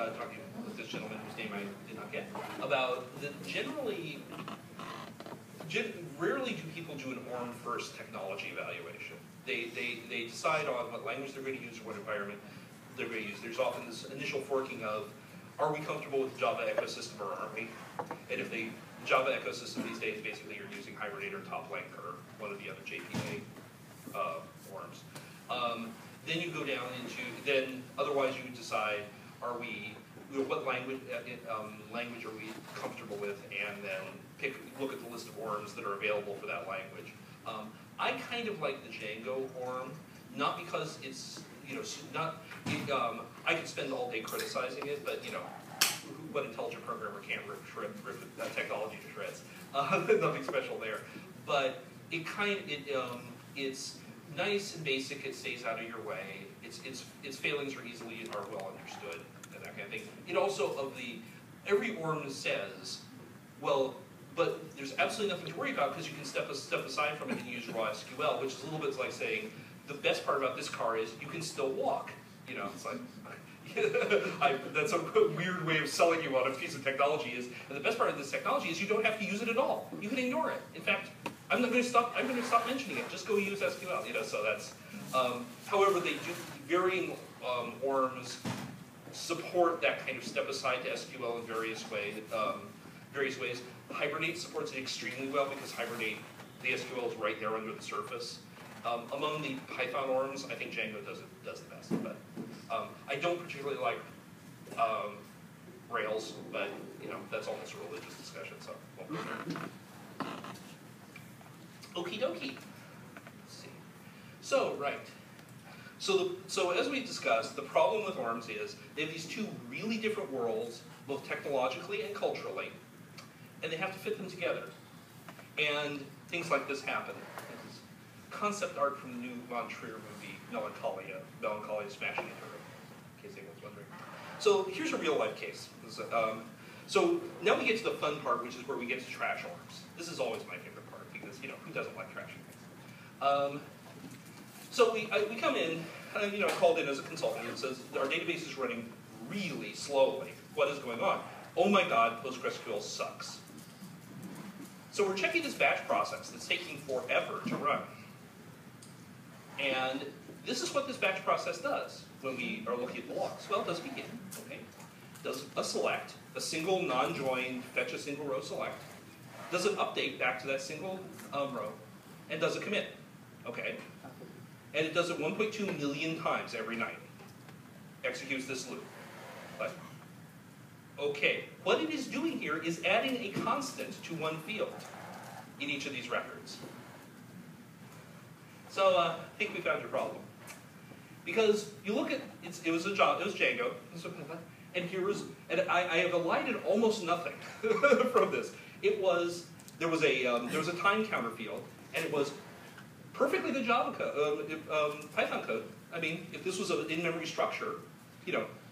talking with this gentleman whose name I did not get, about that rarely do people do an ORM-first technology evaluation. They decide on what language they're going to use or what environment they're going to use. There's often this initial forking of, are we comfortable with the Java ecosystem or aren't we? And if the Java ecosystem these days, basically you're using Hibernate or TopLink or one of the other JPA ORMs. Then you go down into, then otherwise you decide, are we, what language are we comfortable with, and then look at the list of ORMs that are available for that language. I kind of like the Django ORM, not because it's, I could spend all day criticizing it, but what intelligent programmer can't rip that technology to shreds? Nothing special there. But it's nice and basic. It stays out of your way. Its failings are well understood and that kind of thing. It also every ORM says, well, but there's absolutely nothing to worry about because you can step aside from it and use raw SQL, which is a little bit like saying the best part about this car is you can still walk. It's like. That's a weird way of selling you on a piece of technology and the best part of this technology is you don't have to use it at all. You can ignore it. In fact, I'm going to stop mentioning it. Just go use SQL. So that's. However, they do varying ORMs support that kind of step aside to SQL in various ways. Hibernate supports it extremely well because Hibernate, the SQL is right there under the surface. Among the Python ORMs, I think Django does the best, but I don't particularly like Rails, but that's almost a religious discussion, so won't go there. Okie dokie. Let's see. So right. So as we discussed, the problem with ORMs is they have these two really different worlds, both technologically and culturally, and they have to fit them together. And things like this happen. Concept art from the new Von Trier movie, Melancholia Smashing into Earth, in case anyone's wondering. So here's a real life case. So now we get to the fun part, which is where we get to trash ORMs. This is always my favorite part because who doesn't like trashing things? So we come in, called in as a consultant and says our database is running really slowly. What is going on? Oh my God, PostgreSQL sucks. So we're checking this batch process that's taking forever to run. And this is what this batch process does when we are looking at the logs. Well, it does begin, okay? Does a select, a single non-joined, fetch a single row select, does an update back to that single row, and does a commit, okay? And it does it 1.2 million times every night. Executes this loop. But, okay, what it is doing here is adding a constant to one field in each of these records. So I think we found your problem. Because you look at, it was Django, and I have elided almost nothing from this. There was a time counter field, and it was perfectly good Java code, Python code. I mean, if this was an in-memory structure,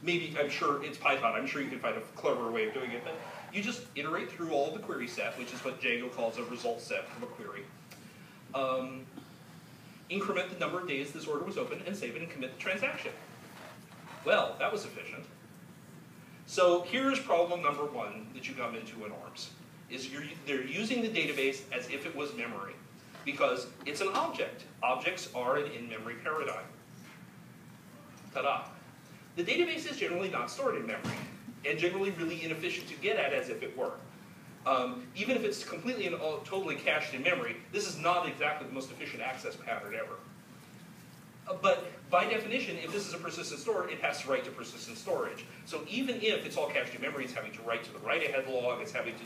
maybe, I'm sure it's Python, I'm sure you can find a cleverer way of doing it, but you just iterate through all the query set, which is what Django calls a result set from a query. Increment the number of days this order was open, and save it and commit the transaction. Well, that was efficient. So here's problem number one that you come into in ORMs, is they're using the database as if it was memory, because it's an object. Objects are an in-memory paradigm. Ta-da. The database is generally not stored in memory, and generally really inefficient to get at as if it were. Even if it's completely and totally cached in memory, this is not exactly the most efficient access pattern ever. But by definition, if this is a persistent store, it has to write to persistent storage. So even if it's all cached in memory, it's having to write to the write-ahead log, it's having to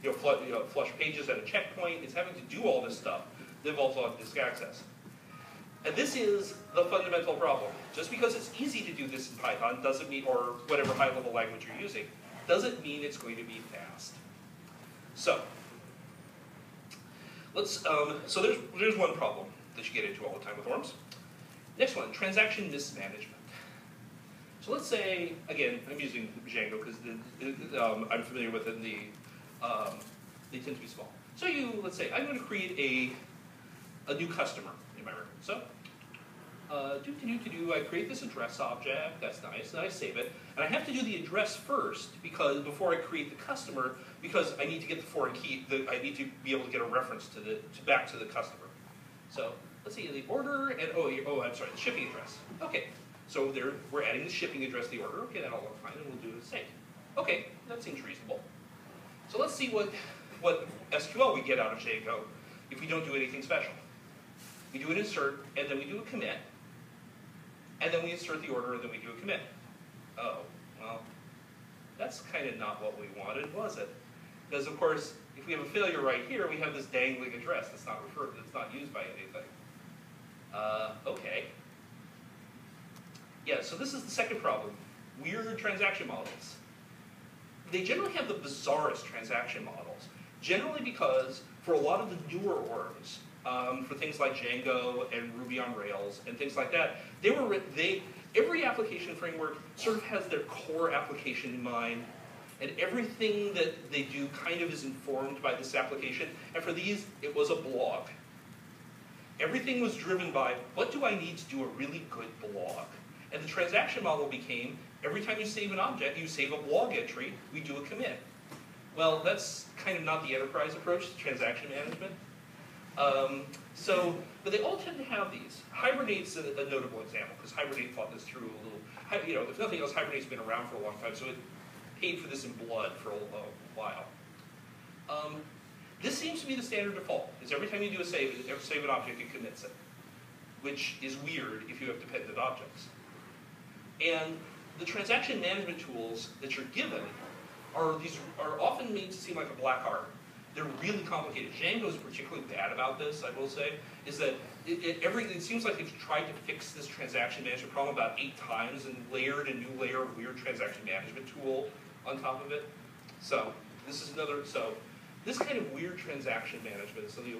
do flush pages at a checkpoint, it's having to do all this stuff that involves on disk access. And this is the fundamental problem. Just because it's easy to do this in Python doesn't mean, or whatever high-level language you're using, doesn't mean it's going to be fast. So, so there's one problem that you get into all the time with ORMs. Next one, transaction mismanagement. So let's say, again, I'm using Django because I'm familiar with it and they tend to be small. So let's say, I'm going to create a new customer in my record. So, I create this address object, that's nice, and I save it. And I have to do the address first because before I create the customer, because I need to get the foreign key, I need to be able to get a reference back to the customer. So let's see, the order and, I'm sorry, the shipping address. Okay, so we're adding the shipping address to the order. Okay, that'll look fine, and we'll do the same. Okay, that seems reasonable. So let's see what SQL we get out of Django if we don't do anything special. We do an insert, and then we do a commit, and then we insert the order, and then we do a commit. Oh, well, that's kind of not what we wanted, was it? Because of course, if we have a failure right here, we have this dangling address that's not used by anything. Okay. Yeah, so this is the second problem. Weird transaction models. They generally have the bizarrest transaction models. Generally because for a lot of the newer orms, for things like Django and Ruby on Rails and things like that, every application framework sort of has their core application in mind, and everything that they do kind of is informed by this application. And for these, it was a blog. Everything was driven by, what do I need to do a really good blog? And the transaction model became, every time you save an object, you save a blog entry, we do a commit. Well, that's kind of not the enterprise approach to transaction management. But they all tend to have these. Hibernate's a notable example, because Hibernate thought this through a little. If nothing else, Hibernate's been around for a long time, so it paid for this in blood for a while. This seems to be the standard default, is every time you do a save an object, it commits it, which is weird if you have dependent objects. And the transaction management tools that you're given are often made to seem like a black art. They're really complicated. Django is particularly bad about this, I will say, is that it seems like they've tried to fix this transaction management problem about 8 times and layered a new layer of weird transaction management tool on top of it. So this kind of weird transaction management is something